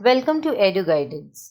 Welcome to Edu Guidance.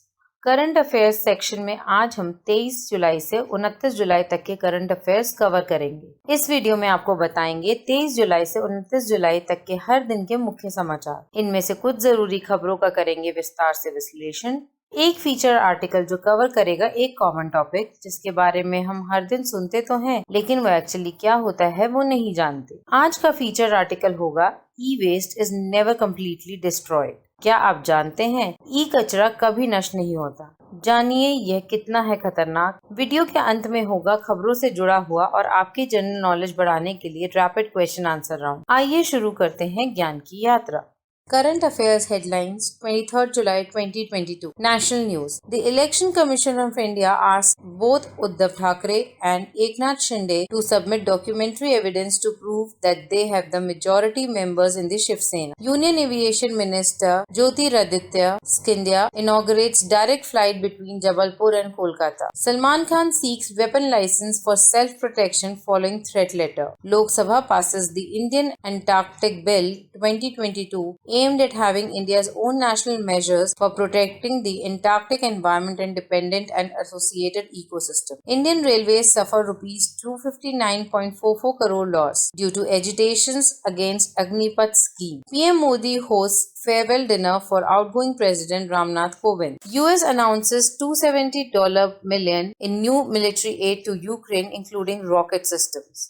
Current affairs section में आज हम 23 जुलाई से 29 जुलाई तक के करंट अफेयर्स कवर करेंगे। इस वीडियो में आपको बताएंगे 23 जुलाई से 29 जुलाई तक के हर दिन के मुख्य समाचार। इनमें से कुछ जरूरी खबरों का करेंगे विस्तार से विश्लेषण। एक फीचर आर्टिकल जो कवर करेगा एक कॉमन टॉपिक जिसके बारे में हम हर दिन सुनते तो हैं, लेकिन वो एक्चुअली क्या होता है वो नहीं जानते। आज का फीचर आर्टिकल होगा e waste is never completely destroyed. क्या आप जानते हैं ई कचरा कभी नष्ट नहीं होता? जानिए यह कितना है खतरनाक। वीडियो के अंत में होगा खबरों से जुड़ा हुआ और आपकी जनरल नॉलेज बढ़ाने के लिए रैपिड क्वेश्चन आंसर राउंड। आइए शुरू करते हैं ज्ञान की यात्रा। Current Affairs Headlines 23rd July 2022 National News. The Election Commission of India asked both Uddhav Thackeray and Eknath Shinde to submit documentary evidence to prove that they have the majority members in the Shiv Sena. Union Aviation Minister Jyotiraditya Scindia inaugurates direct flight between Jabalpur and Kolkata. Salman Khan seeks weapon license for self-protection following threat letter. Lok Sabha passes the Indian Antarctic Bill 2022 aimed at having India's own national measures for protecting the Antarctic environment and dependent and associated ecosystem. Indian Railways suffer rupees 259.44 crore loss due to agitations against Agnipath scheme. PM Modi hosts farewell dinner for outgoing President Ramnath Kovind. US announces $270 million in new military aid to Ukraine, including rocket systems.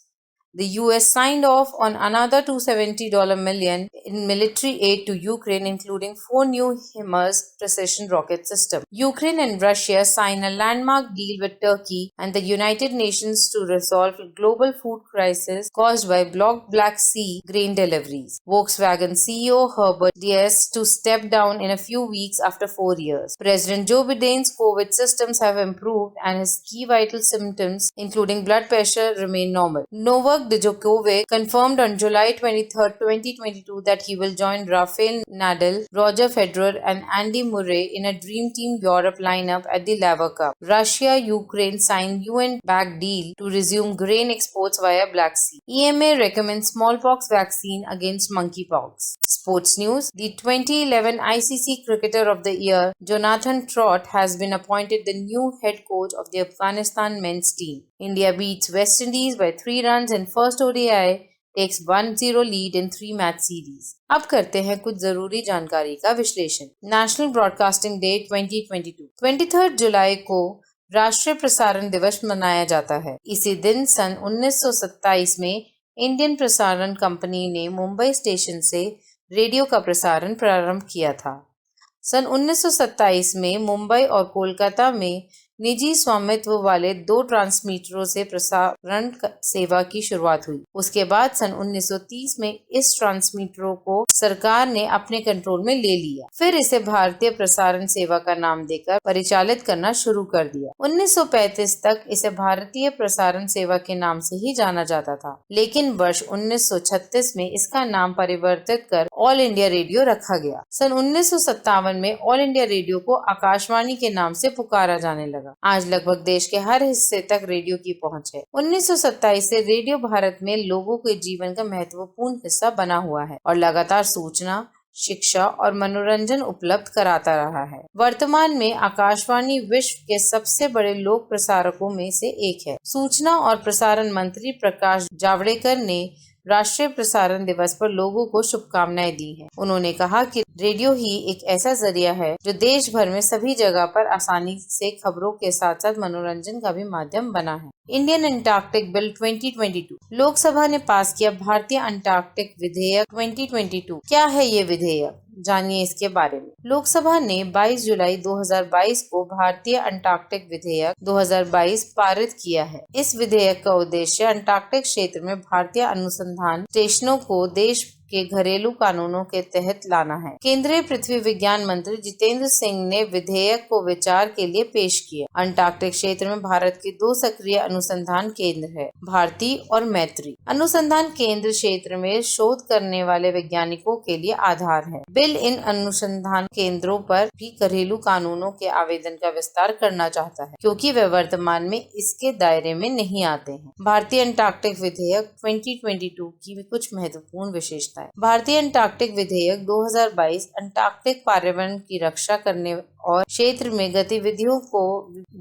The US signed off on another $270 million in military aid to Ukraine, including 4 new HIMARS precision rocket systems. Ukraine and Russia sign a landmark deal with Turkey and the United Nations to resolve a global food crisis caused by blocked Black Sea grain deliveries. Volkswagen CEO Herbert Diess to step down in a few weeks after 4 years. President Joe Biden's COVID systems have improved and his key vital symptoms, including blood pressure, remain normal. Novak Djokovic confirmed on July 23, 2022 that he will join Rafael Nadal, Roger Federer and Andy Murray in a Dream Team Europe lineup at the Laver Cup. Russia-Ukraine signed UN-backed deal to resume grain exports via Black Sea. EMA recommends smallpox vaccine against monkeypox. Sports news. The 2011 ICC Cricketer of the Year, Jonathan Trott, has been appointed the new head coach of the Afghanistan men's team. India beats West Indies by 3 runs in first ODI, takes 1-0 lead in 3-match series. अब करते हैं कुछ जरूरी जानकारी का विश्लेषण। National broadcasting day 2022 23 जुलाई को राष्ट्रीय प्रसारण दिवस मनाया जाता है। इसी दिन सन 1927 में इंडियन प्रसारण कंपनी ने मुंबई स्टेशन से रेडियो का प्रसारण प्रारंभ किया था। सन 1927 में मुंबई और कोलकाता में निजी स्वामित्व वाले 2 ट्रांसमीटरों से प्रसारण सेवा की शुरुआत हुई। उसके बाद सन 1930 में इस ट्रांसमीटरों को सरकार ने अपने कंट्रोल में ले लिया। फिर इसे भारतीय प्रसारण सेवा का नाम देकर परिचालित करना शुरू कर दिया। 1935 तक इसे भारतीय प्रसारण सेवा के नाम से ही जाना जाता था, लेकिन वर्ष 1936 में इसका नाम परिवर्तित कर ऑल इंडिया रेडियो रखा गया। सन 1957 में ऑल इंडिया रेडियो को आकाशवाणी के नाम से पुकारा जाने लगा। आज लगभग देश के हर हिस्से तक रेडियो की पहुंच है। 1927 से रेडियो भारत में लोगों के जीवन का महत्वपूर्ण हिस्सा बना हुआ है और लगातार सूचना, शिक्षा और मनोरंजन उपलब्ध कराता रहा है। वर्तमान में आकाशवाणी विश्व के सबसे बड़े लोक प्रसारकों में से एक है। सूचना और प्रसारण मंत्री प्रकाश जावड़ेकर ने राष्ट्रीय प्रसारण दिवस पर लोगों को शुभकामनाएं दी हैं। उन्होंने कहा कि रेडियो ही एक ऐसा जरिया है जो देश भर में सभी जगह पर आसानी से खबरों के साथ साथ मनोरंजन का भी माध्यम बना है। इंडियन अंटार्कटिक बिल 2022 लोकसभा ने पास किया भारतीय अंटार्कटिक विधेयक 2022। क्या है ये विधेयक? जानिए इसके बारे में। लोकसभा ने 22 जुलाई 2022 को भारतीय अंटार्कटिक विधेयक 2022 पारित किया है। इस विधेयक का उद्देश्य अंटार्कटिक क्षेत्र में भारतीय अनुसंधान स्टेशनों को देश के घरेलू कानूनों के तहत लाना है। केंद्रीय पृथ्वी विज्ञान मंत्री जितेंद्र सिंह ने विधेयक को विचार के लिए पेश किया। अंटार्कटिक क्षेत्र में भारत के 2 सक्रिय अनुसंधान केंद्र है, भारती और मैत्री। अनुसंधान केंद्र क्षेत्र में शोध करने वाले वैज्ञानिकों के लिए आधार है। बिल इन अनुसंधान केंद्रों पर भी घरेलू कानूनों के आवेदन का विस्तार करना चाहता है, क्योंकि वे वर्तमान में इसके दायरे में नहीं आते हैं। भारतीय अंटार्कटिक विधेयक 2022 की भी कुछ महत्वपूर्ण विशेषताएं। है। भारतीय अंटार्कटिक विधेयक 2022 अंटार्कटिक पर्यावरण की रक्षा करने और क्षेत्र में गतिविधियों को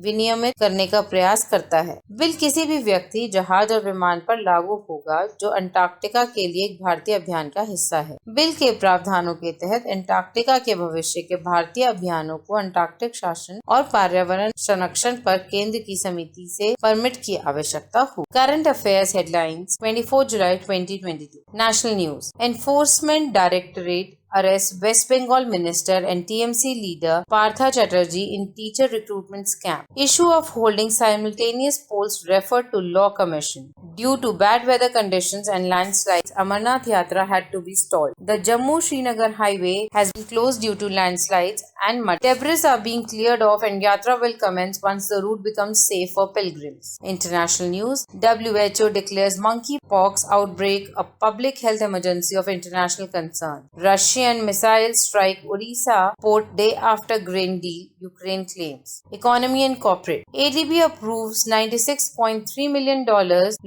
विनियमित करने का प्रयास करता है। बिल किसी भी व्यक्ति, जहाज और विमान पर लागू होगा जो अंटार्कटिका के लिए एक भारतीय अभियान का हिस्सा है। बिल के प्रावधानों के तहत अंटार्कटिका के भविष्य के भारतीय अभियानों को अंटार्कटिक शासन और पर्यावरण संरक्षण पर केंद्र की समिति से परमिट की आवश्यकता हो। Current affairs headlines 24 July 2022। National news. Enforcement directorate arrests West Bengal minister and TMC leader Partha Chatterjee in teacher recruitment scam. Issue of holding simultaneous polls referred to Law Commission. Due to bad weather conditions and landslides, Amarnath Yatra had to be stalled. The Jammu-Srinagar highway has been closed due to landslides and mud. Debris are being cleared off and Yatra will commence once the route becomes safe for pilgrims. International news. WHO declares monkeypox outbreak a public health emergency of international concern. Russian missile strike Odisha port day after grain deal, Ukraine claims. Economy and corporate. ADB approves $96.3 million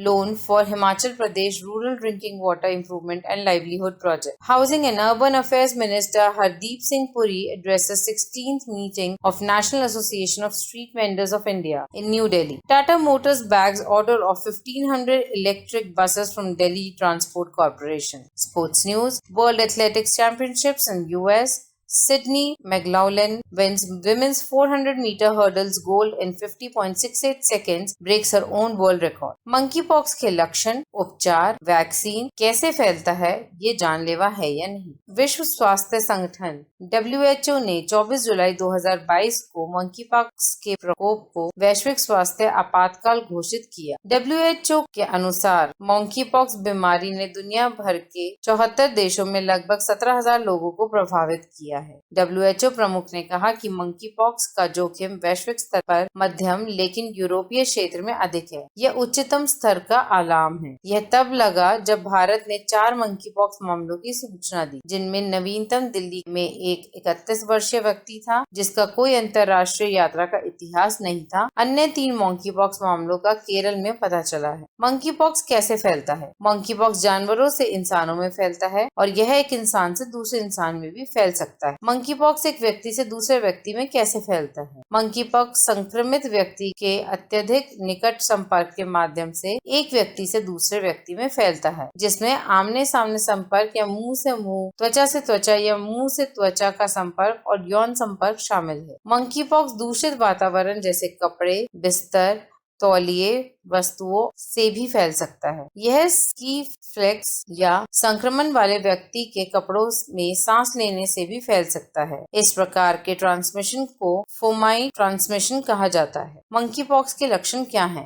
loan for Himachal Pradesh Rural Drinking Water Improvement and Livelihood Project. Housing and Urban Affairs Minister Hardeep Singh Puri addresses 16th meeting of National Association of Street Vendors of India in New Delhi. Tata Motors bags order of 1500 electric buses from Delhi Transport Corporation. Sports news. World Athletics Championships in US. Sydney McLaughlin wins women's 400-meter hurdles gold in 50.68 seconds, breaks her own world record. Monkeypox के लक्षण, उपचार, vaccine कैसे फैलता है, ये जानलेवा है या नहीं। विश्व स्वास्थ्य संगठन WHO ने 24 जुलाई 2022 को मंकीपॉक्स के प्रकोप को वैश्विक स्वास्थ्य आपातकाल घोषित किया। WHO के अनुसार मंकीपॉक्स बीमारी ने दुनिया भर के 74 देशों में लगभग 17,000 लोगों को प्रभावित किया है। WHO प्रमुख ने कहा कि मंकीपॉक्स का जोखिम वैश्विक स्तर पर मध्यम लेकिन यूरोपीय क्षेत्र में अधिक है। यह उच्चतम स्तर का अलार्म है। यह तब लगा जब भारत ने 4 मंकीपॉक्स मामलों की सूचना दी, जिनमें नवीनतम दिल्ली में एक 31 वर्षीय व्यक्ति था जिसका कोई अंतर्राष्ट्रीय यात्रा का इतिहास नहीं था। अन्य 3 मंकीपॉक्स मामलों का केरल में पता चला है। मंकीपॉक्स कैसे फैलता है? मंकीपॉक्स जानवरों से इंसानों में फैलता है और यह एक इंसान से दूसरे इंसान में भी फैल सकता है। मंकीपॉक्स एक व्यक्ति से दूसरे व्यक्ति में कैसे फैलता है? मंकीपॉक्स संक्रमित व्यक्ति के अत्यधिक निकट संपर्क के माध्यम से एक व्यक्ति से दूसरे व्यक्ति में फैलता है, जिसमें आमने सामने संपर्क या मुंह से मुंह, त्वचा से त्वचा या मुंह से त्वचा का संपर्क और यौन संपर्क शामिल है। मंकीपॉक्स दूषित वातावरण जैसे कपड़े, बिस्तर, तौलिए वस्तुओं से भी फैल सकता है। यह स्की फ्लेक्स या संक्रमण वाले व्यक्ति के कपड़ों में सांस लेने से भी फैल सकता है। इस प्रकार के ट्रांसमिशन को फोमाई ट्रांसमिशन कहा जाता है। मंकीपॉक्स के लक्षण क्या हैं?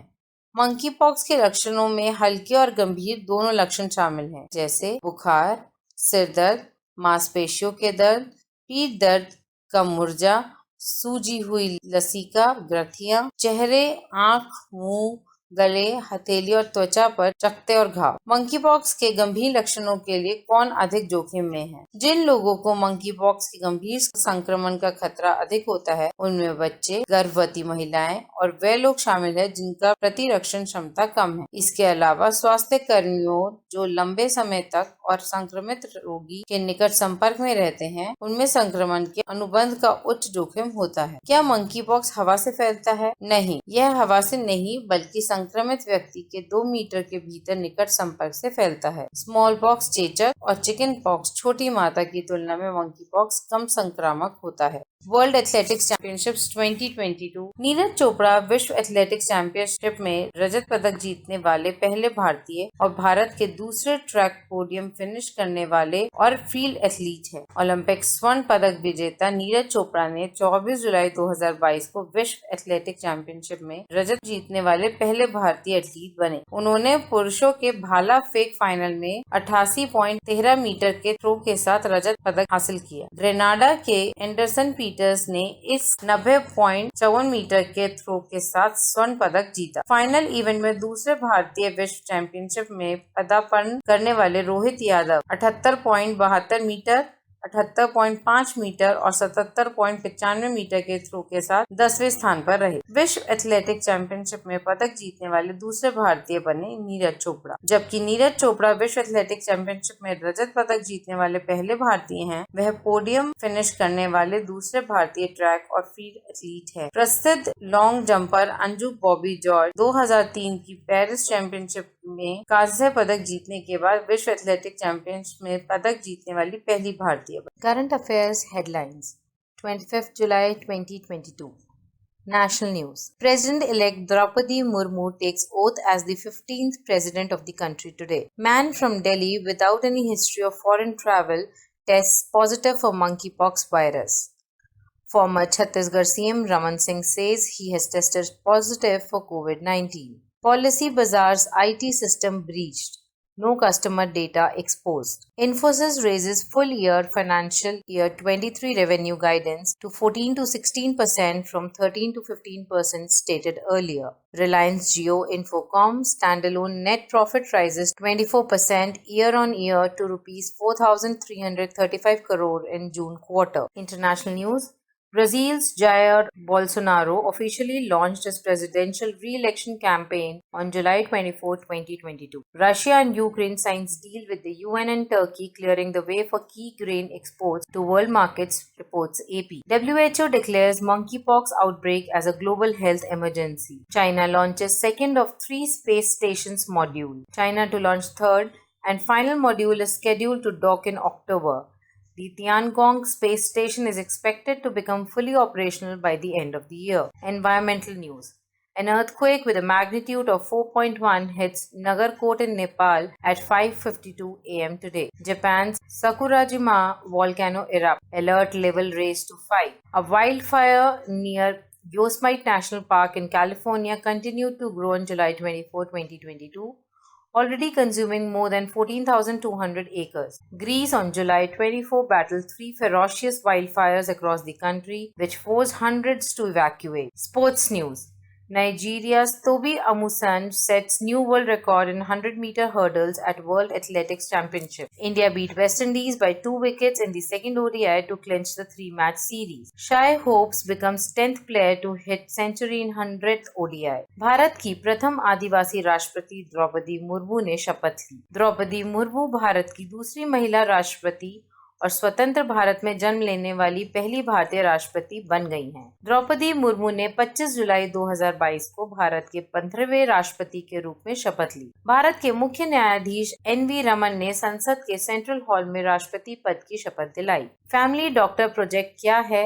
मंकीपॉक्स के लक्षणों में हल्के और गंभीर दोनों लक्षण शामिल हैं, जैसे बुखार, सिर दर्द, मांसपेशियों के दर्द, पीठ दर्द, कममुरजा, सूजी हुई लसिका ग्रंथियां, चेहरे, आंख, मुंह, गले, हथेली और त्वचा पर चकत्ते और घाव। मंकीपॉक्स के गंभीर लक्षणों के लिए कौन अधिक जोखिम में है? जिन लोगों को मंकीपॉक्स के गंभीर संक्रमण का खतरा अधिक होता है उनमें बच्चे, गर्भवती महिलाएं और वे लोग शामिल हैं जिनका प्रतिरक्षण क्षमता कम है। इसके अलावा स्वास्थ्य कर्मियों जो लंबे समय तक और संक्रमित रोगी के निकट संपर्क में रहते हैं, उनमें संक्रमण के अनुबंध का उच्च जोखिम होता है। क्या मंकीपॉक्स हवा से फैलता है? नहीं, यह हवा से नहीं बल्कि संक्रमित व्यक्ति के 2 मीटर के भीतर निकट संपर्क से फैलता है। स्मॉल पॉक्स, चेचक और चिकन पॉक्स छोटी माता की तुलना में मंकीपॉक्स कम संक्रामक होता है। World athletics championships 2022। Neeraj Chopra विश्व एथलेटिक्स चैंपियनशिप में रजत पदक जीतने वाले पहले भारतीय और भारत के दूसरे ट्रैक पोडियम फिनिश करने वाले और फील्ड एथलीट हैं। ओलंपिक स्वर्ण पदक विजेता नीरज चोपड़ा ने 24 जुलाई 2022 को विश्व एथलेटिक्स चैंपियनशिप में रजत जीतने वाले पहले भारतीय एथलीट बने। उन्होंने पुरुषों के भाला फेंक फाइनल में 88.13 मीटर के थ्रो के साथ रजत पदक हासिल किया। ग्रेनाडा के एंडरसन पीटर्स ने इस 90.54 मीटर के थ्रो के साथ स्वर्ण पदक जीता। फाइनल इवेंट में दूसरे भारतीय विश्व चैंपियनशिप में पदार्पण करने वाले रोहित यादव 78.72 मीटर 78.5 मीटर और 77.95 मीटर के थ्रो के साथ 10वें स्थान पर रहे। विश्व एथलेटिक चैंपियनशिप में पदक जीतने वाले दूसरे भारतीय बने नीरज चोपड़ा, जबकि नीरज चोपड़ा विश्व एथलेटिक चैंपियनशिप में रजत पदक जीतने वाले पहले भारतीय हैं। वह पोडियम फिनिश करने वाले दूसरे भारतीय ट्रैक और फील्ड एथलीट है। प्रसिद्ध long jumper Anju Bobby George 2003 की पेरिस चैंपियनशिप में कांस्य पदक जीतने के बाद विश्व एथलेटिक चैंपियनशिप में पदक जीतने वाली पहली भारतीय बनी। Current Affairs Headlines 25th July 2022 National News. President-elect Draupadi Murmu takes oath as the 15th president of the country today. Man from Delhi without any history of foreign travel tests positive for monkeypox virus. Former Chhattisgarh CM Raman Singh says he has tested positive for COVID-19. Policy Bazaar's IT system breached. No customer data exposed. Infosys raises full year financial year 23 revenue guidance to 14 to 16% from 13 to 15% stated earlier. Reliance Jio Infocom standalone net profit rises 24% year on year to rupees 4,335 crore in June quarter. International news. Brazil's Jair Bolsonaro officially launched his presidential re-election campaign on July 24, 2022. Russia and Ukraine signs deal with the UN and Turkey, clearing the way for key grain exports to world markets, reports AP. WHO declares monkeypox outbreak as a global health emergency. China launches second of 3 space stations module. China to launch third and final module is scheduled to dock in October. The Tiangong space station is expected to become fully operational by the end of the year. Environmental news. An earthquake with a magnitude of 4.1 hits Nagarkot in Nepal at 5:52 am today. Japan's Sakurajima volcano erupts. Alert level raised to 5. A wildfire near Yosemite National Park in California continued to grow on July 24, 2022. Already consuming more than 14,200 acres. Greece on July 24 battled 3 ferocious wildfires across the country, which forced hundreds to evacuate. Sports news. Nigeria's Tobi Amusan sets new world record in 100-meter hurdles at World Athletics Championship. India beat West Indies by 2 wickets in the second ODI to clinch the 3-match series. Shai Hopes becomes 10th player to hit century in 100th ODI. Bharat की प्रथम आदिवासी राष्ट्रपति द्रौपदी मुर्मू ने शपथ ली। द्रौपदी मुर्मू भारत की दूसरी महिला राष्ट्रपति और स्वतंत्र भारत में जन्म लेने वाली पहली भारतीय राष्ट्रपति बन गई हैं। द्रौपदी मुर्मू ने 25 जुलाई 2022 को भारत के 15वें राष्ट्रपति के रूप में शपथ ली। भारत के मुख्य न्यायाधीश NV रमन ने संसद के सेंट्रल हॉल में राष्ट्रपति पद की शपथ दिलाई। फैमिली डॉक्टर प्रोजेक्ट क्या है,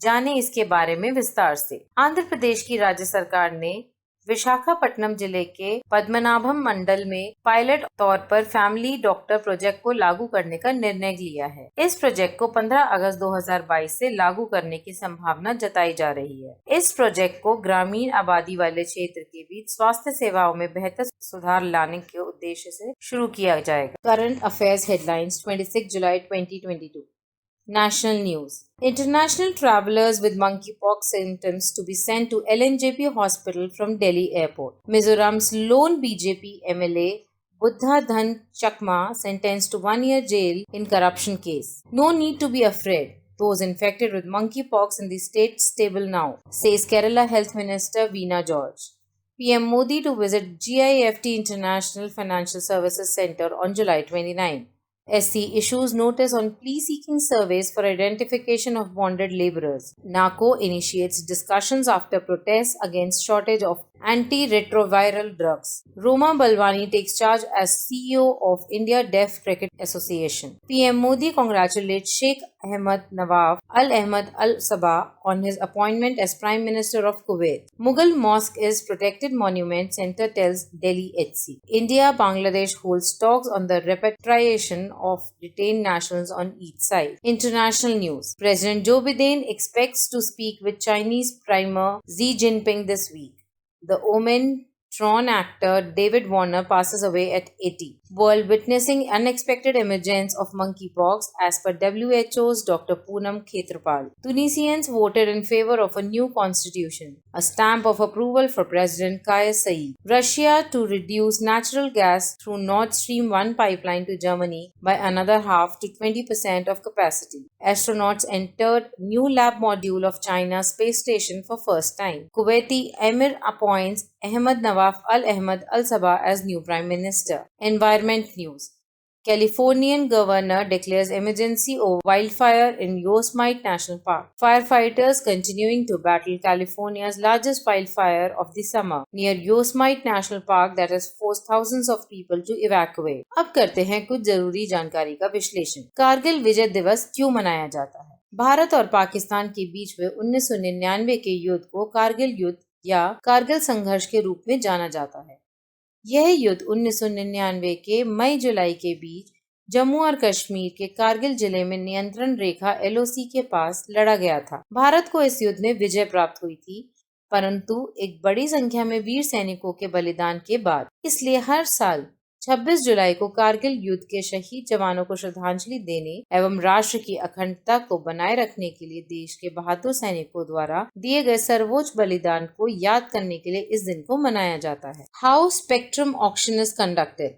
जाने इसके बारे में विस्तार से। आंध्र प्रदेश की राज्य सरकार ने विशाखापट्टनम जिले के पद्मनाभम मंडल में पायलट तौर पर फैमिली डॉक्टर प्रोजेक्ट को लागू करने का निर्णय लिया है। इस प्रोजेक्ट को 15 अगस्त 2022 से लागू करने की संभावना जताई जा रही है। इस प्रोजेक्ट को ग्रामीण आबादी वाले क्षेत्र के बीच स्वास्थ्य सेवाओं में बेहतर सुधार लाने के उद्देश्य से शुरू किया जाएगा। Current affairs headlines 26 July 2022 National news. International travelers with monkeypox symptoms to be sent to LNJP hospital from Delhi airport. Mizoram's lone BJP MLA Buddha Dhan Chakma sentenced to 1 year jail in corruption case. No need to be afraid. Those infected with monkeypox in the state stable now, says Kerala Health Minister Veena George. PM Modi to visit GIFT International Financial Services Center on July 29. SC issues notice on plea-seeking surveys for identification of bonded laborers. NACO initiates discussions after protests against shortage of antiretroviral drugs. Roma Balwani takes charge as CEO of India Deaf Cricket Association. PM Modi congratulates Sheikh Ahmed Nawaf Al Ahmed Al Sabah on his appointment as Prime Minister of Kuwait. Mughal Mosque is protected monument, center tells Delhi HC. India-Bangladesh holds talks on the repatriation of detained nationals on each side. International news. President Joe Biden expects to speak with Chinese Premier Xi Jinping this week. The Omen Tron actor David Warner passes away at 80. World witnessing unexpected emergence of monkeypox as per WHO's Dr. Poonam Khetrapal. Tunisians voted in favor of a new constitution, a stamp of approval for President Kais Saied. Russia to reduce natural gas through Nord Stream 1 pipeline to Germany by another half to 20% of capacity. Astronauts entered new lab module of China's space station for first time. Kuwaiti Emir appoints Ahmed Nawaf Al Ahmed Al Sabah as new Prime Minister. Environment news. Californian governor declares emergency over wildfire in Yosemite National Park. Firefighters continuing to battle California's largest wildfire of the summer near Yosemite National Park that has forced thousands of people to evacuate. अब करते हैं कुछ जरूरी जानकारी का विश्लेषण। कारगिल विजय दिवस क्यों मनाया जाता है? भारत और पाकिस्तान के बीच हुए 1999 के युद्ध को कारगिल युद्ध या कारगिल संघर्ष के रूप में जाना जाता है। यह युद्ध 1999 के मई-जुलाई के बीच जम्मू और कश्मीर के कारगिल जिले में नियंत्रण रेखा LOC के पास लड़ा गया था। भारत को इस युद्ध में विजय प्राप्त हुई थी, परंतु एक बड़ी संख्या में वीर सैनिकों के बलिदान के बाद। इसलिए हर साल 26 जुलाई को कारगिल युद्ध के शहीद जवानों को श्रद्धांजलि देने एवं राष्ट्र की अखंडता को बनाए रखने के लिए देश के बहादुर सैनिकों द्वारा दिए गए सर्वोच्च बलिदान को याद करने के लिए इस दिन को मनाया जाता है। How spectrum auction is conducted.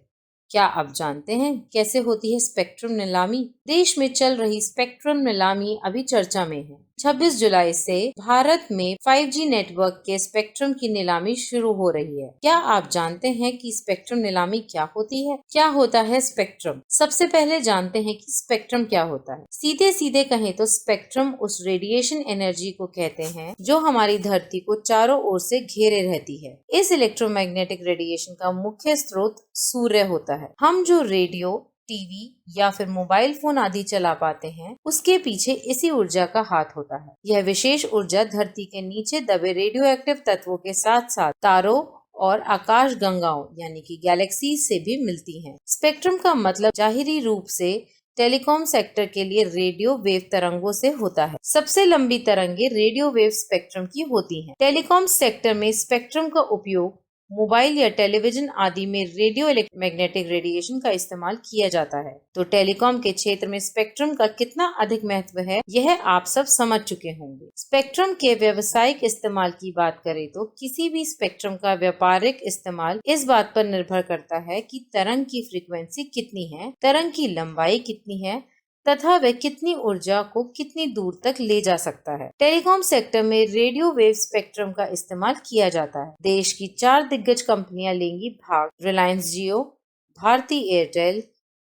क्या आप जानते हैं कैसे होती है स्पेक्ट्रम नीलामी? देश में चल रही स्पेक्ट्रम नीलामी अभी चर्चा में है। 26 जुलाई से भारत में 5G नेटवर्क के स्पेक्ट्रम की नीलामी शुरू हो रही है। क्या आप जानते हैं कि स्पेक्ट्रम नीलामी क्या होती है? क्या होता है स्पेक्ट्रम? सबसे पहले जानते हैं कि स्पेक्ट्रम क्या होता है। सीधे सीधे कहें तो स्पेक्ट्रम उस रेडिएशन एनर्जी को कहते हैं जो हमारी धरती को चारों ओर से घेरे रहती है। इस इलेक्ट्रोमैग्नेटिक रेडिएशन का मुख्य स्रोत सूर्य होता है। हम जो रेडियो, टीवी या फिर मोबाइल फोन आदि चला पाते हैं, उसके पीछे इसी ऊर्जा का हाथ होता है। यह विशेष ऊर्जा धरती के नीचे दबे रेडियो एक्टिव तत्वों के साथ साथ तारों और आकाश गंगाओं यानी कि गैलेक्सीज से भी मिलती है। स्पेक्ट्रम का मतलब जाहिरी रूप से टेलीकॉम सेक्टर के लिए रेडियो वेव तरंगों से होता है। सबसे लंबी तरंगे रेडियो वेव स्पेक्ट्रम की होती हैं। टेलीकॉम सेक्टर में स्पेक्ट्रम का उपयोग मोबाइल या टेलीविजन आदि में रेडियो इलेक्ट्रोमैग्नेटिक रेडिएशन का इस्तेमाल किया जाता है। तो टेलीकॉम के क्षेत्र में स्पेक्ट्रम का कितना अधिक महत्व है, यह आप सब समझ चुके होंगे। स्पेक्ट्रम के व्यावसायिक इस्तेमाल की बात करें तो किसी भी स्पेक्ट्रम का व्यापारिक इस्तेमाल इस बात पर निर्भर करता है कि तरंग की फ्रीक्वेंसी कितनी है, तरंग की लंबाई कितनी है तथा वह कितनी ऊर्जा को कितनी दूर तक ले जा सकता है। टेलीकॉम सेक्टर में रेडियो वेव स्पेक्ट्रम का इस्तेमाल किया जाता है। देश की 4 दिग्गज कंपनियां लेंगी भाग: रिलायंस जियो, भारती एयरटेल,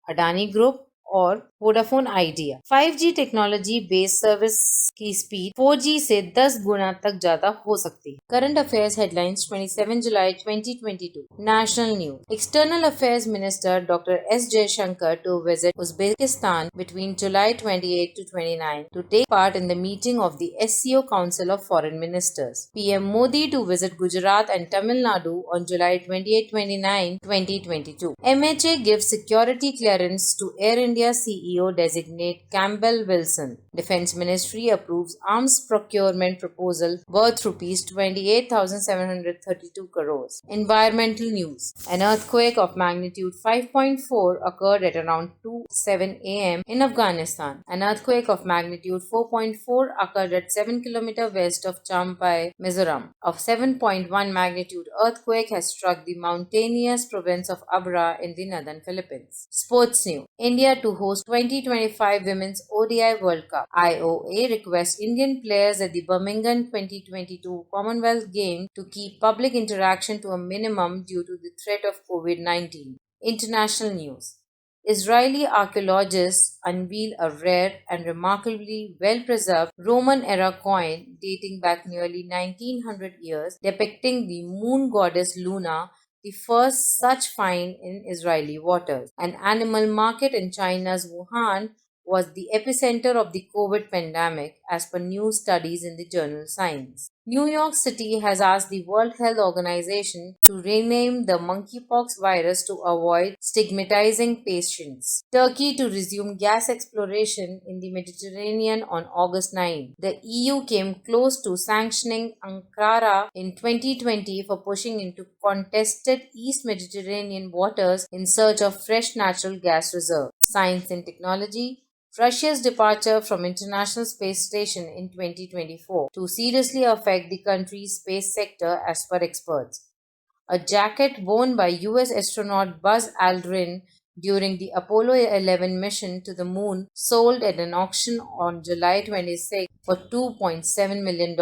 अडानी ग्रुप और Vodafone idea. 5G technology based service की स्पीड 4G से 10 गुना तक ज्यादा हो सकती है। Current affairs headlines 27 July 2022। National news. External affairs minister doctor S Jaishankar to visit Uzbekistan between July 28 to 29 to take part in the meeting of the SCO Council of Foreign Ministers. PM Modi to visit Gujarat and Tamil Nadu on July 28-29, 2022. MHA gives security clearance to Air India CEO designate Campbell Wilson. Defense Ministry approves arms procurement proposal worth rupees 28,732 crores. Environmental news. An earthquake of magnitude 5.4 occurred at around 2:07 a.m. in Afghanistan. An earthquake of magnitude 4.4 occurred at 7 km west of Champai, Mizoram. A 7.1 magnitude earthquake has struck the mountainous province of Abra in the northern Philippines. Sports news. India to host 2025 Women's ODI World Cup. IOA requests Indian players at the Birmingham 2022 Commonwealth Games to keep public interaction to a minimum due to the threat of COVID-19. International news. Israeli archaeologists unveil a rare and remarkably well-preserved Roman-era coin dating back nearly 1900 years, depicting the moon goddess Luna, the first such find in Israeli waters. An animal market in China's Wuhan was the epicenter of the COVID pandemic, as per new studies in the journal Science. New York City has asked the World Health Organization to rename the monkeypox virus to avoid stigmatizing patients. Turkey to resume gas exploration in the Mediterranean on August 9. The EU came close to sanctioning Ankara in 2020 for pushing into contested East Mediterranean waters in search of fresh natural gas reserves. Science and technology. Russia's departure from International Space Station in 2024 to seriously affect the country's space sector as per experts. A jacket worn by US astronaut Buzz Aldrin during the Apollo 11 mission to the moon sold at an auction on July 26 for $2.7 million.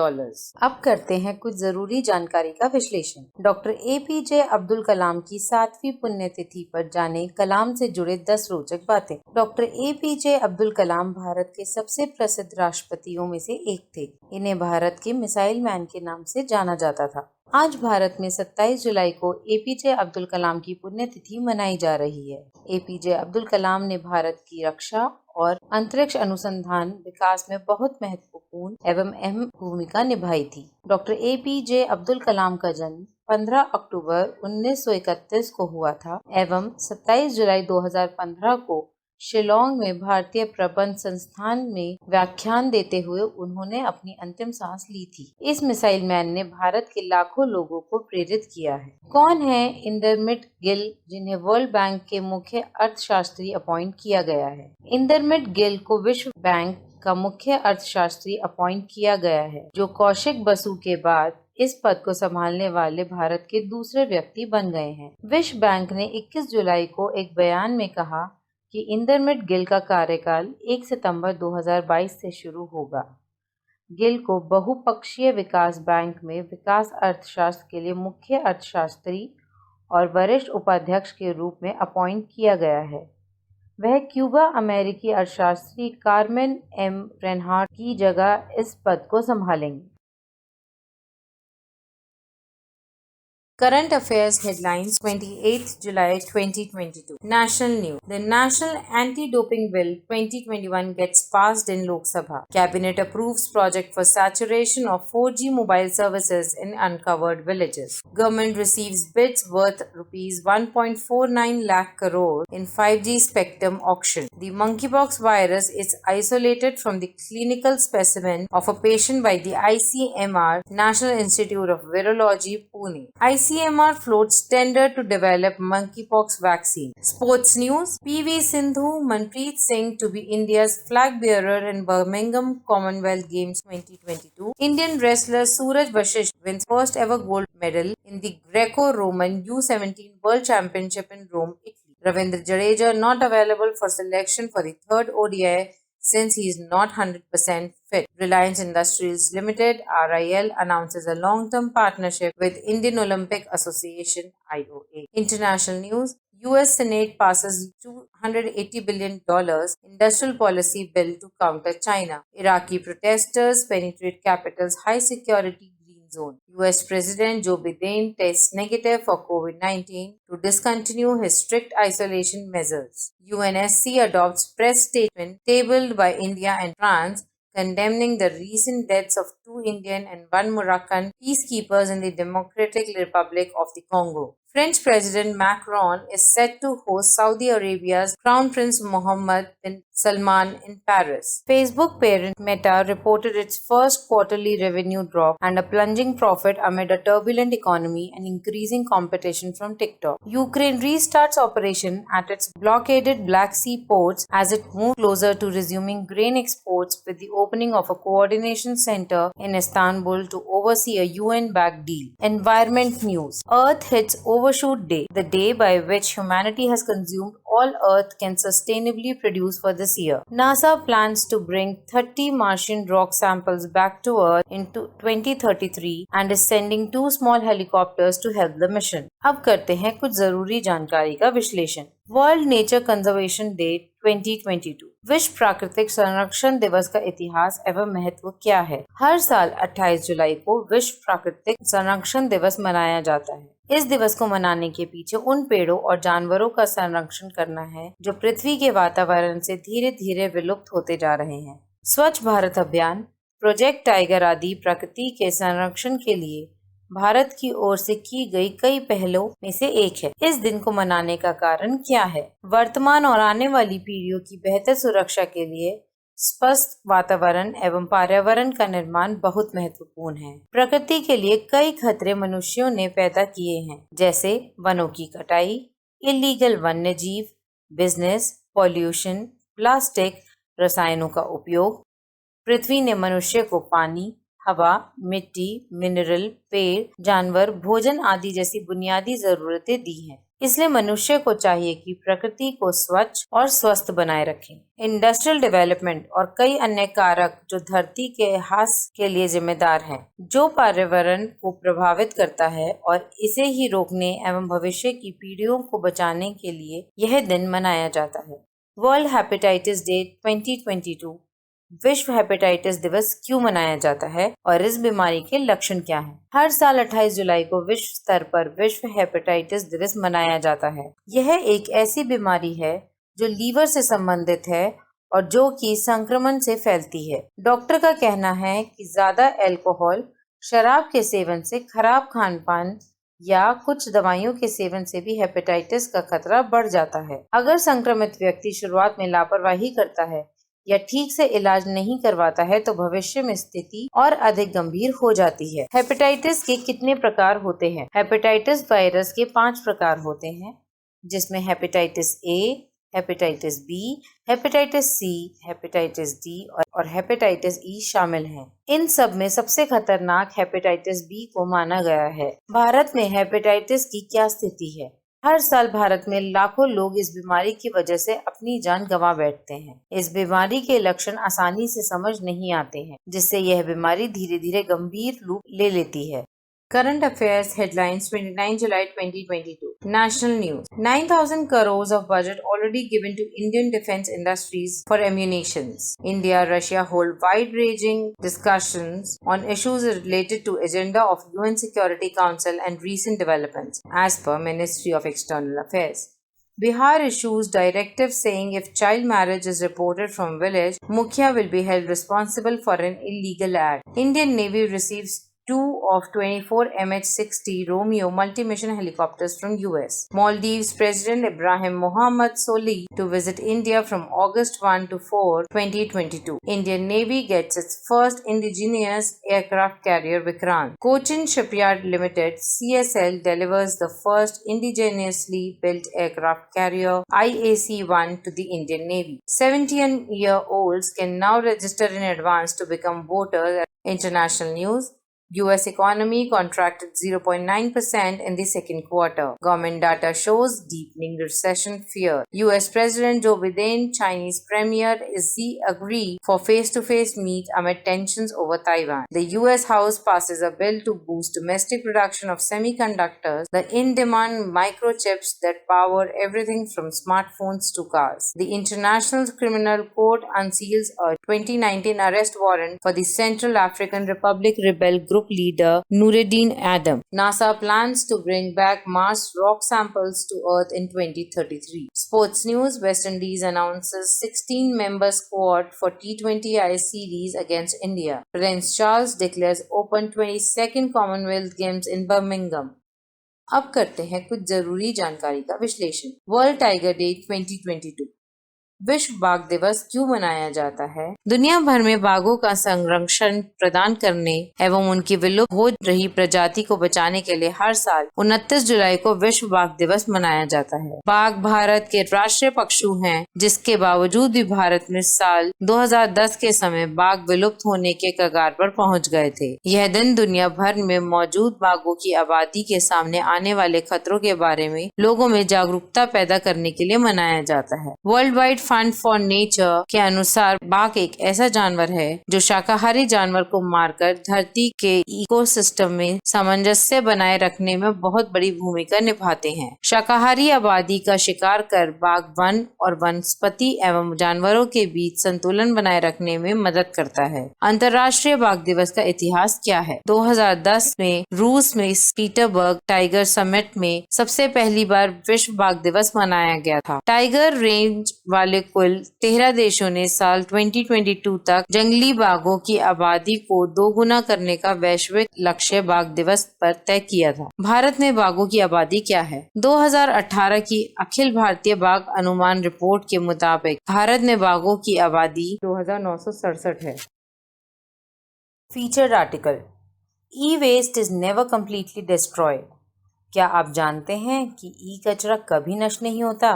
अब करते हैं कुछ जरूरी जानकारी का विश्लेषण। Doctor APJ Abdul Kalam की 7वीं पुण्यतिथि पर जाने कलाम से जुड़े 10 रोचक बातें। डॉक्टर APJ अब्दुल कलाम भारत के सबसे प्रसिद्ध राष्ट्रपतियों में से एक थे। इन्हें भारत के मिसाइल मैन के नाम से जाना जाता था। आज भारत में 27 जुलाई को APJ अब्दुल कलाम की पुण्यतिथि मनाई जा रही है। APJ अब्दुल कलाम ने भारत की रक्षा और अंतरिक्ष अनुसंधान विकास में बहुत महत्वपूर्ण एवं अहम भूमिका निभाई थी। डॉक्टर APJ अब्दुल कलाम का जन्म 15 अक्टूबर 1931 को हुआ था एवं 27 जुलाई 2015 को शिलोंग में भारतीय प्रबंध संस्थान में व्याख्यान देते हुए उन्होंने अपनी अंतिम सांस ली थी। इस मिसाइल मैन ने भारत के लाखों लोगों को प्रेरित किया है। कौन है इंदरमिट गिल, जिन्हें वर्ल्ड बैंक के मुख्य अर्थशास्त्री अपॉइंट किया गया है? इंदरमिट गिल को विश्व बैंक का मुख्य अर्थशास्त्री अपॉइंट किया गया है, जो कौशिक बसु के बाद इस पद को संभालने वाले भारत के दूसरे व्यक्ति बन गए हैं। विश्व बैंक ने 21 जुलाई को एक बयान में कहा कि इंदरमिट गिल का कार्यकाल 1 सितंबर 2022 से शुरू होगा। गिल को बहुपक्षीय विकास बैंक में विकास अर्थशास्त्र के लिए मुख्य अर्थशास्त्री और वरिष्ठ उपाध्यक्ष के रूप में अपॉइंट किया गया है। वह क्यूबा अमेरिकी अर्थशास्त्री कार्मेन एम रेनहार्ट की जगह इस पद को संभालेंगे। Current Affairs Headlines 28th July 2022. National News. The National Anti-Doping Bill 2021 gets passed in Lok Sabha. Cabinet approves project for saturation of 4G mobile services in uncovered villages. Government receives bids worth Rs 1.49 lakh crore in 5G spectrum auction. The monkeypox virus is isolated from the clinical specimen of a patient by the ICMR, National Institute of Virology, Pune. ICMR floats tender to develop monkeypox vaccine. Sports news. PV Sindhu, Manpreet Singh to be India's flag bearer in Birmingham Commonwealth Games 2022. Indian wrestler Suraj Vashisht wins first ever gold medal in the Greco-Roman U17 World Championship in Rome, Italy. Ravindra Jadeja not available for selection for the third ODI since he is not 100% fit. Reliance Industries Limited (RIL) announces a long-term partnership with Indian Olympic Association (IOA). International news. US Senate passes $280 billion industrial policy bill to counter China. Iraqi protesters penetrate capital's high-security green zone. US President Joe Biden tests negative for COVID-19 to discontinue his strict isolation measures. UNSC adopts press statement tabled by India and France condemning the recent deaths of 2 Indian and 1 Moroccan peacekeepers in the Democratic Republic of the Congo. French President Macron is set to host Saudi Arabia's Crown Prince Mohammed bin Salman in Paris. Facebook parent Meta reported its first quarterly revenue drop and a plunging profit amid a turbulent economy and increasing competition from TikTok. Ukraine restarts operation at its blockaded Black Sea ports as it moves closer to resuming grain exports with the opening of a coordination center in Istanbul to oversee a UN-backed deal. Environment news. Earth hits Overshoot Day, the day by which humanity has consumed all Earth can sustainably produce for this year. NASA plans to bring 30 Martian rock samples back to Earth in 2033 and is sending 2 small helicopters to help the mission. अब करते हैं कुछ जरूरी जानकारी का विश्लेषण। World nature conservation day 2022। विश्व प्राकृतिक संरक्षण दिवस का इतिहास एवं महत्व क्या है? हर साल 28 जुलाई को विश्व प्राकृतिक संरक्षण दिवस मनाया जाता है। इस दिवस को मनाने के पीछे उन पेड़ों और जानवरों का संरक्षण करना है जो पृथ्वी के वातावरण से धीरे धीरे विलुप्त होते जा रहे हैं। स्वच्छ भारत अभियान प्रोजेक्ट टाइगर आदि प्रकृति के संरक्षण के लिए भारत की ओर से की गई कई पहलों में से एक है। इस दिन को मनाने का कारण क्या है? वर्तमान और आने वाली पीढ़ियों की बेहतर सुरक्षा के लिए स्वस्थ वातावरण एवं पर्यावरण का निर्माण बहुत महत्वपूर्ण है। प्रकृति के लिए कई खतरे मनुष्यों ने पैदा किए हैं, जैसे वनों की कटाई, इलीगल वन्य जीव, बिजनेस, पॉल्यूशन, प्लास्टिक, रसायनों का उपयोग। पृथ्वी ने मनुष्य को पानी, हवा, मिट्टी, मिनरल, पेड़, जानवर, भोजन आदि जैसी बुनियादी जरूरतें दी हैं। इसलिए मनुष्य को चाहिए कि प्रकृति को स्वच्छ और स्वस्थ बनाए रखें। इंडस्ट्रियल डेवलपमेंट और कई अन्य कारक जो धरती के ह्रास के लिए जिम्मेदार हैं, जो पर्यावरण को प्रभावित करता है, और इसे ही रोकने एवं भविष्य की पीढ़ियों को बचाने के लिए यह दिन मनाया जाता है। वर्ल्ड हेपेटाइटिस डे 2022 विश्व हेपेटाइटिस दिवस क्यों मनाया जाता है और इस बीमारी के लक्षण क्या हैं? हर साल 28 जुलाई को विश्व स्तर पर विश्व हेपेटाइटिस दिवस मनाया जाता है। यह एक ऐसी बीमारी है जो लीवर से संबंधित है और जो कि संक्रमण से फैलती है। डॉक्टर का कहना है कि ज्यादा अल्कोहल, शराब के सेवन से, खराब खान पान या कुछ दवाइयों के सेवन से भी हेपेटाइटिस का खतरा बढ़ जाता है। अगर संक्रमित व्यक्ति शुरुआत में लापरवाही करता है या ठीक से इलाज नहीं करवाता है तो भविष्य में स्थिति और अधिक गंभीर हो जाती है। हेपेटाइटिस के कितने प्रकार होते हैं? हेपेटाइटिस वायरस के 5 प्रकार होते हैं, जिसमें hepatitis A, hepatitis B, hepatitis C, hepatitis D और हेपेटाइटिस ई शामिल हैं। इन सब में सबसे खतरनाक हेपेटाइटिस बी को माना गया है। भारत में हेपेटाइटिस की क्या स्थिति है? हर साल भारत में लाखों लोग इस बीमारी की वजह से अपनी जान गंवा बैठते हैं। इस बीमारी के लक्षण आसानी से समझ नहीं आते हैं, जिससे यह बीमारी धीरे धीरे गंभीर रूप ले लेती है। Current Affairs Headlines 29 July 2022 National News 9,000 crores of budget already given to Indian defense industries for ammunitions. India-Russia hold wide-ranging discussions on issues related to agenda of UN Security Council and recent developments, as per Ministry of External Affairs. Bihar issues directive saying if child marriage is reported from village, Mukhya will be held responsible for an illegal act. Indian Navy receives 2 of 24 MH-60 Romeo multi-mission helicopters from US. Maldives President Ibrahim Mohammed Solih to visit India from August 1 to 4, 2022. Indian Navy gets its first indigenous aircraft carrier Vikrant. Cochin Shipyard Limited (CSL) delivers the first indigenously built aircraft carrier IAC-1 to the Indian Navy. 17-year-olds can now register in advance to become voters. International news. US economy contracted 0.9% in the second quarter. Government data shows deepening recession fear. US President Joe Biden, Chinese Premier Xi agree for face-to-face meet amid tensions over Taiwan. The US House passes a bill to boost domestic production of semiconductors, the in-demand microchips that power everything from smartphones to cars. The International Criminal Court unseals a 2019 arrest warrant for the Central African Republic rebel group leader Nuruddin Adam. NASA plans to bring back Mars rock samples to Earth in 2033. Sports news. West Indies announces 16-member squad for T20I series against India. Prince Charles declares open 22nd Commonwealth Games in Birmingham. अब करते हैं कुछ जरूरी जानकारी का विश्लेषण। World tiger day 2022 विश्व बाघ दिवस क्यों मनाया जाता है? दुनिया भर में बाघों का संरक्षण प्रदान करने एवं उनकी विलुप्त हो रही प्रजाति को बचाने के लिए हर साल 29 जुलाई को विश्व बाघ दिवस मनाया जाता है। बाघ भारत के राष्ट्रीय पशु हैं, जिसके बावजूद भी भारत में साल 2010 के समय बाघ विलुप्त होने के कगार पर पहुंच गए थे। यह दिन दुनिया भर में मौजूद बाघों की आबादी के सामने आने वाले खतरों के बारे में लोगों में जागरूकता पैदा करने के लिए मनाया जाता है। World wide fund for nature के अनुसार बाघ एक ऐसा जानवर है जो शाकाहारी जानवर को मारकर धरती के इकोसिस्टम में सामंजस्य बनाए रखने में बहुत बड़ी भूमिका निभाते हैं। शाकाहारी आबादी का शिकार कर बाघ वन और वनस्पति एवं जानवरों के बीच संतुलन बनाए रखने में मदद करता है। अंतर्राष्ट्रीय बाघ दिवस का इतिहास क्या है? 2010 में रूस में पीटरबर्ग टाइगर समिट में सबसे पहली बार विश्व बाघ दिवस मनाया गया था। टाइगर रेंज वाले वाले कुल 13 देशों ने साल 2022 तक जंगली बाघों की आबादी को दोगुना करने का वैश्विक लक्ष्य बाघ दिवस पर तय किया था। भारत में बाघों की आबादी क्या है? 2018 की अखिल भारतीय बाघ अनुमान रिपोर्ट के मुताबिक भारत में बाघों की आबादी 2967 है। Featured article, e waste is never completely destroyed. क्या आप जानते हैं कि ई कचरा कभी नष्ट नहीं होता?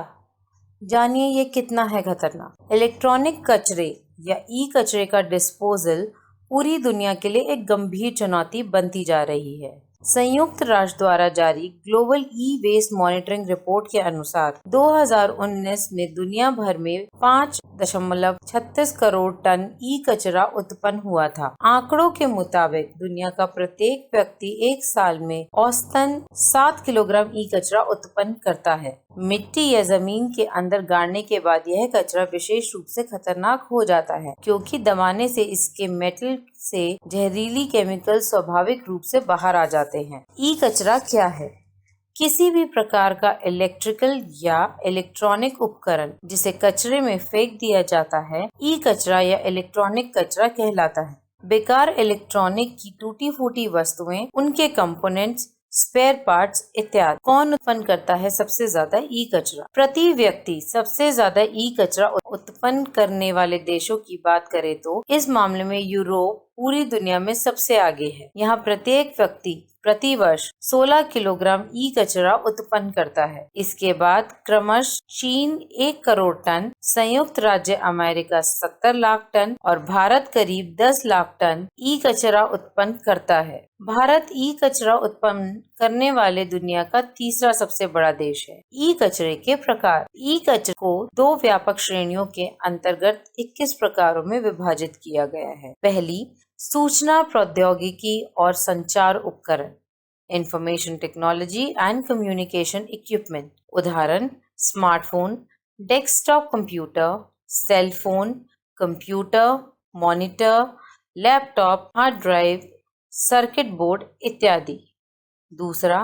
जानिए ये कितना है खतरनाक। इलेक्ट्रॉनिक कचरे या ई कचरे का डिस्पोजल पूरी दुनिया के लिए एक गंभीर चुनौती बनती जा रही है। संयुक्त राष्ट्र द्वारा जारी global e waste monitoring report के अनुसार 2019 में दुनिया भर में 5.36 करोड़ टन ई कचरा उत्पन्न हुआ था। आंकड़ों के मुताबिक दुनिया का प्रत्येक व्यक्ति एक साल में औसतन 7 किलोग्राम ई कचरा उत्पन्न करता है। मिट्टी या जमीन के अंदर गाड़ने के बाद यह कचरा विशेष रूप से खतरनाक हो जाता है, क्योंकि दबाने से इसके मेटल से जहरीली केमिकल स्वाभाविक रूप से बाहर आ जाते हैं। ई कचरा क्या है? किसी भी प्रकार का इलेक्ट्रिकल या इलेक्ट्रॉनिक उपकरण जिसे कचरे में फेंक दिया जाता है, ई कचरा या इलेक्ट्रॉनिक कचरा कहलाता है। बेकार इलेक्ट्रॉनिक की टूटी फूटी वस्तुएं, उनके कंपोनेंट्स, स्पेयर पार्ट्स इत्यादि। कौन उत्पन्न करता है सबसे ज्यादा ई कचरा? प्रति व्यक्ति सबसे ज्यादा ई कचरा उत्पन्न करने वाले देशों की बात करें तो इस मामले में यूरोप पूरी दुनिया में सबसे आगे है। यहाँ प्रत्येक व्यक्ति प्रति वर्ष 16 किलोग्राम ई कचरा उत्पन्न करता है। इसके बाद क्रमश चीन 1 करोड़ टन, संयुक्त राज्य अमेरिका 70 लाख टन और भारत करीब 10 लाख टन ई कचरा उत्पन्न करता है। भारत ई कचरा उत्पन्न करने वाले दुनिया का तीसरा सबसे बड़ा देश है। ई कचरे के प्रकार। ई कचरे को 2 व्यापक श्रेणियों के अंतर्गत 21 प्रकारों में विभाजित किया गया है। पहली, सूचना प्रौद्योगिकी और संचार उपकरण, information technology and communication equipment. उदाहरण, smartphone, desktop computer, cell phone, computer, monitor, laptop, hard drive, circuit board इत्यादि। दूसरा,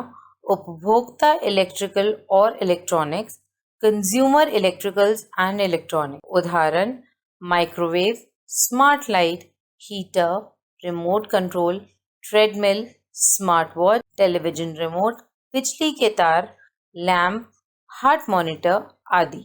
उपभोक्ता इलेक्ट्रिकल और electronics, consumer electricals and electronic. उदाहरण, microwave, smart light, heater, remote control, treadmill, smart watch, television remote, बिजली के तार, lamp, heart monitor आदि।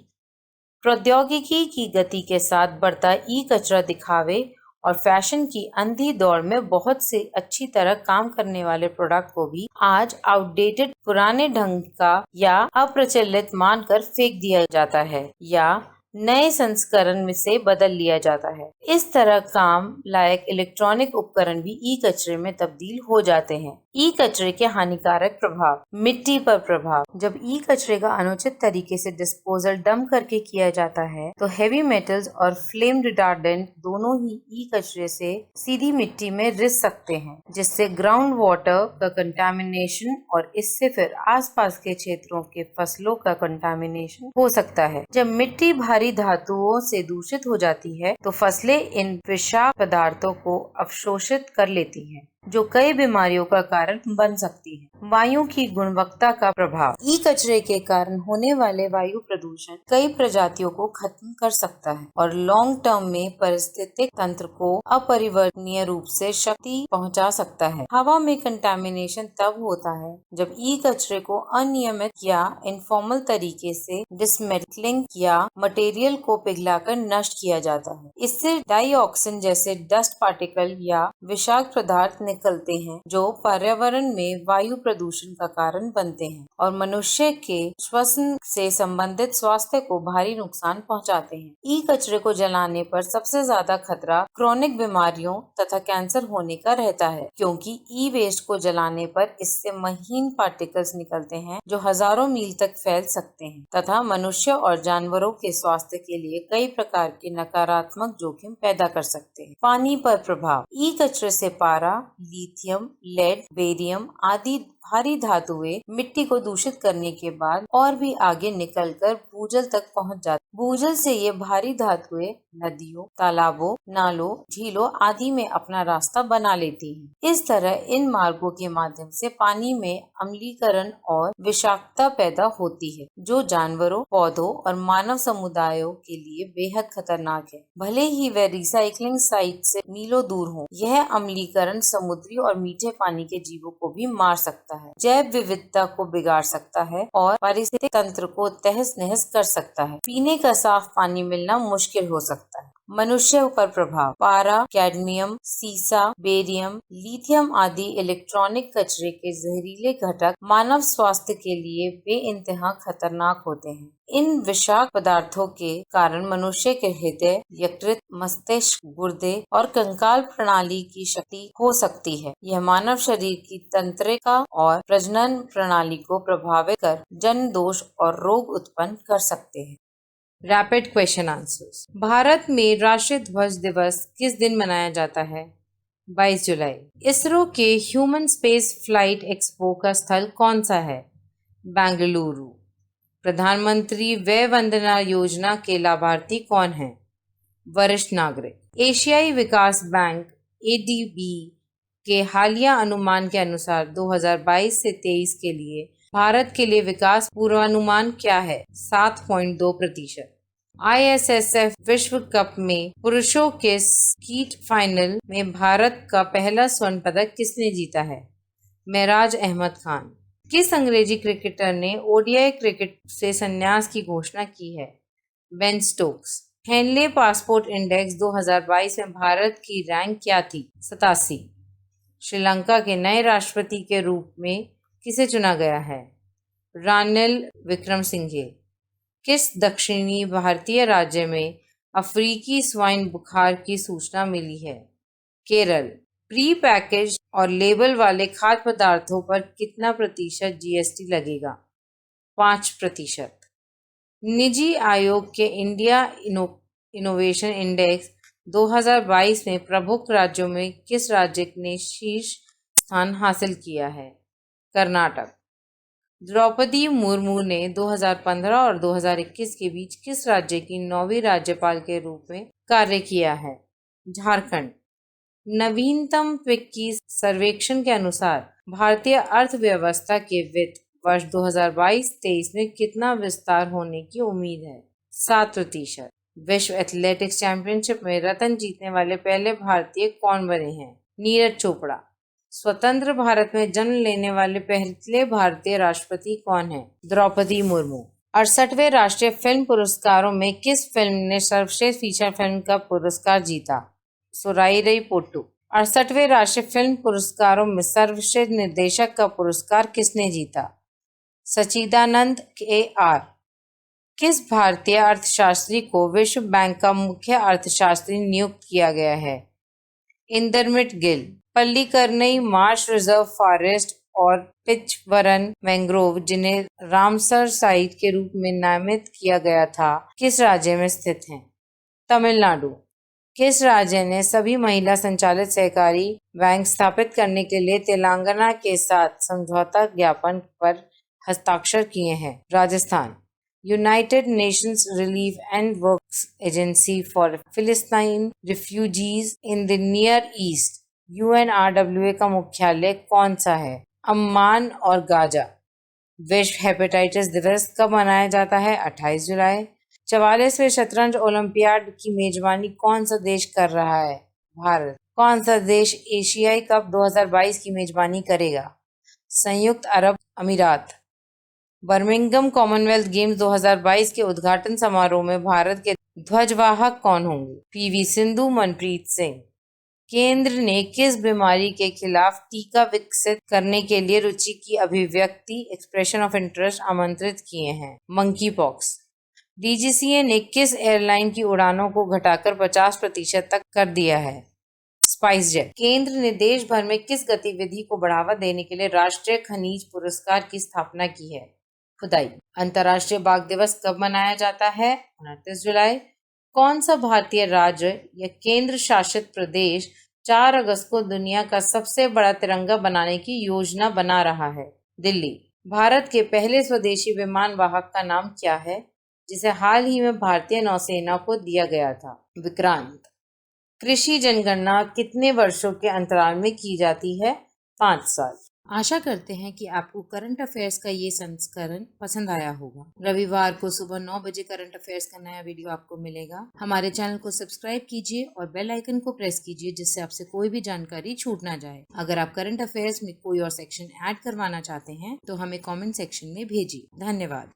प्रौद्योगिकी की गति के साथ बढ़ता ई कचरा दिखावे और फैशन की अंधी दौड़ में बहुत से अच्छी तरह काम करने वाले प्रोडक्ट को भी आज आउटडेटेड, पुराने ढंग का या अप्रचलित मानकर फेंक दिया जाता है या नए संस्करण में से बदल लिया जाता है। इस तरह काम लायक इलेक्ट्रॉनिक उपकरण भी ई कचरे में तब्दील हो जाते हैं। ई कचरे के हानिकारक प्रभाव। मिट्टी पर प्रभाव। जब ई कचरे का अनुचित तरीके से डिस्पोजल डंप करके किया जाता है तो हेवी मेटल्स और फ्लेम रिटार्डेंट दोनों ही ई कचरे से सीधी मिट्टी में रिस सकते हैं, जिससे ग्राउंड वाटर का कंटामिनेशन और इससे फिर आसपास के क्षेत्रों के फसलों का कंटामिनेशन हो सकता है। जब मिट्टी भारी धातुओं से दूषित हो जाती है तो फसलें इन विषाक्त पदार्थों को अवशोषित कर लेती हैं, जो कई बीमारियों का कारण बन सकती है। वायु की गुणवत्ता का प्रभाव। ई कचरे के कारण होने वाले वायु प्रदूषण कई प्रजातियों को खत्म कर सकता है और लॉन्ग टर्म में पारिस्थितिक तंत्र को अपरिवर्तनीय रूप से क्षति पहुंचा सकता है। हवा में कंटामिनेशन तब होता है जब ई कचरे को अनियमित या इनफॉर्मल तरीके से डिसमेंटलिंग या मटेरियल को पिघलाकर नष्ट किया जाता है। इससे डाइऑक्सिन जैसे डस्ट पार्टिकल या विषाक्त पदार्थ निकलते हैं, जो पर्यावरण में वायु प्रदूषण का कारण बनते हैं और मनुष्य के श्वसन से संबंधित स्वास्थ्य को भारी नुकसान पहुंचाते हैं। ई कचरे को जलाने पर सबसे ज्यादा खतरा क्रोनिक बीमारियों तथा कैंसर होने का रहता है, क्योंकि ई वेस्ट को जलाने पर इससे महीन पार्टिकल्स निकलते हैं जो हजारों मील तक फैल सकते हैं तथा मनुष्य और जानवरों के स्वास्थ्य के लिए कई प्रकार के नकारात्मक जोखिम पैदा कर सकते हैं। पानी पर प्रभाव। ई कचरे से पारा, लिथियम, लेड, बेरियम आदि भारी धातुएं मिट्टी को दूषित करने के बाद और भी आगे निकलकर भूजल तक पहुंच जाती। भूजल से ये भारी धातुएं नदियों, तालाबों, नालों, झीलों आदि में अपना रास्ता बना लेती हैं। इस तरह इन मार्गों के माध्यम से पानी में अम्लीकरण और विषाक्तता पैदा होती है, जो जानवरों, पौधों और मानव समुदायों के लिए बेहद खतरनाक है, भले ही वे रिसाइकलिंग साइट से मीलों दूर हो। यह अम्लीकरण समुद्री और मीठे पानी के जीवों को भी मार सकता है, जैव विविधता को बिगाड़ सकता है और पारिस्थितिक तंत्र को तहस नहस कर सकता है। पीने का साफ पानी मिलना मुश्किल हो सकता है। मनुष्य पर प्रभाव। पारा, कैडमियम, सीसा, बेरियम, लिथियम आदि इलेक्ट्रॉनिक कचरे के जहरीले घटक मानव स्वास्थ्य के लिए बेइंतहा खतरनाक होते हैं। इन विषाक्त पदार्थों के कारण मनुष्य के हृदय, यकृत, मस्तिष्क, गुर्दे और कंकाल प्रणाली की क्षति हो सकती है। यह मानव शरीर की तंत्रिका और प्रजनन प्रणाली को प्रभावित कर जन दोष और रोग उत्पन्न कर सकते हैं। Rapid question answers. भारत में राष्ट्रीय ध्वज दिवस किस दिन मनाया जाता है? 22 जुलाई। इसरो के ह्यूमन स्पेस फ्लाइट एक्सपो का स्थल कौन सा है? बेंगलुरु। प्रधानमंत्री वय वंदना योजना के लाभार्थी कौन हैं? वरिष्ठ नागरिक। एशियाई विकास बैंक ADB के हालिया अनुमान के अनुसार 2022 से 23 के लिए भारत के लिए विकास पूर्वानुमान क्या है? 7.2%। ISSF विश्व कप में पुरुषों के स्कीट फाइनल में भारत का पहला स्वर्ण पदक किसने जीता है? मेराज अहमद खान। किस अंग्रेजी क्रिकेटर ने ODI क्रिकेट से संन्यास की घोषणा की है? Ben Stokes. Henley passport index 2022 में भारत की रैंक क्या थी? 87। श्रीलंका के नए राष्ट्रपति के रूप में किसे चुना गया है? रानिल विक्रमसिंघे। किस दक्षिणी भारतीय राज्य में अफ्रीकी स्वाइन बुखार की सूचना मिली है? केरल। प्री पैकेज और लेबल वाले खाद्य पदार्थों पर कितना प्रतिशत GST लगेगा? 5%। निजी आयोग के इंडिया इनोवेशन इंडेक्स 2022 में प्रमुख राज्यों में किस राज्य ने शीर्ष स्थान हासिल किया है? कर्नाटक। द्रौपदी मुर्मू ने 2015 और 2021 के बीच किस राज्य की 9वीं राज्यपाल के रूप में कार्य किया है? झारखंड। नवीनतम फिक्की सर्वेक्षण के अनुसार भारतीय अर्थव्यवस्था के वित्त वर्ष 2022-23 में कितना विस्तार होने की उम्मीद है? 7%। विश्व एथलेटिक्स चैंपियनशिप में रत्न जीतने वाले पहले भारतीय कौन बने हैं? नीरज चोपड़ा। स्वतंत्र भारत में जन्म लेने वाले पहले भारतीय राष्ट्रपति कौन हैं? द्रौपदी मुर्मू। 68वें राष्ट्रीय फिल्म पुरस्कारों में किस फिल्म ने सर्वश्रेष्ठ फीचर फिल्म का पुरस्कार जीता? सुराईरई पोट्टू। 68वें राष्ट्रीय फिल्म पुरस्कारों में सर्वश्रेष्ठ निर्देशक का पुरस्कार किसने जीता? सच्चिदानंद KR। किस भारतीय अर्थशास्त्री को विश्व बैंक का मुख्य अर्थशास्त्री नियुक्त किया गया है? Indermit Gill. Pallikaranai marsh reserve forest और पिचवरन मैंग्रोव, जिन्हें रामसर साइट के रूप में नामित किया गया था, किस राज्य में स्थित हैं? तमिलनाडु। किस राज्य ने सभी महिला संचालित सहकारी बैंक स्थापित करने के लिए तेलंगाना के साथ समझौता ज्ञापन पर हस्ताक्षर किए हैं? Rajasthan. United Nations Relief and Works Agency for Palestine Refugees in the Near East UNRWA का मुख्यालय कौन सा है? अम्मान और गाजा। विश्व हेपेटाइटिस दिवस कब मनाया जाता है? 28 जुलाई। 44वें शतरंज ओलंपियाड की मेजबानी कौन सा देश कर रहा है? भारत। कौन सा देश एशियाई कप 2022 की मेजबानी करेगा? संयुक्त अरब अमीरात। बर्मिंघम कॉमनवेल्थ गेम्स 2022 के उद्घाटन समारोह में भारत के ध्वजवाहक कौन होंगे? PV सिंधु, मनप्रीत सिंह। केंद्र ने किस बीमारी के खिलाफ टीका विकसित करने के लिए रुचि की अभिव्यक्ति एक्सप्रेशन ऑफ इंटरेस्ट आमंत्रित किए हैं? Monkey pox. DGCA ने किस एयरलाइन की उड़ानों को घटाकर 50% तक कर दिया है? स्पाइसजेट। केंद्र ने देश भर में किस गतिविधि को बढ़ावा देने के लिए राष्ट्रीय खनिज पुरस्कार की स्थापना की है? खुदाई। अंतर्राष्ट्रीय बाघ दिवस कब मनाया जाता है? 29 जुलाई। कौन सा भारतीय राज्य या केंद्र शासित प्रदेश 4 अगस्त को दुनिया का सबसे बड़ा तिरंगा बनाने की योजना बना रहा है? दिल्ली। भारत के पहले स्वदेशी विमान वाहक का नाम क्या है, जिसे हाल ही में भारतीय नौसेना को दिया गया था? विक्रांत। कृषि जनगणना कितने वर्षों के अंतराल में की जाती है? 5 साल। आशा करते हैं कि आपको करंट अफेयर्स का ये संस्करण पसंद आया होगा। रविवार को सुबह 9 बजे करंट अफेयर्स का नया वीडियो आपको मिलेगा। हमारे चैनल को सब्सक्राइब कीजिए और बेल आइकन को प्रेस कीजिए, जिससे आपसे कोई भी जानकारी छूट ना जाए। अगर आप करंट अफेयर्स में कोई और सेक्शन ऐड करवाना चाहते हैं तो हमें कमेंट सेक्शन में भेजिए। धन्यवाद।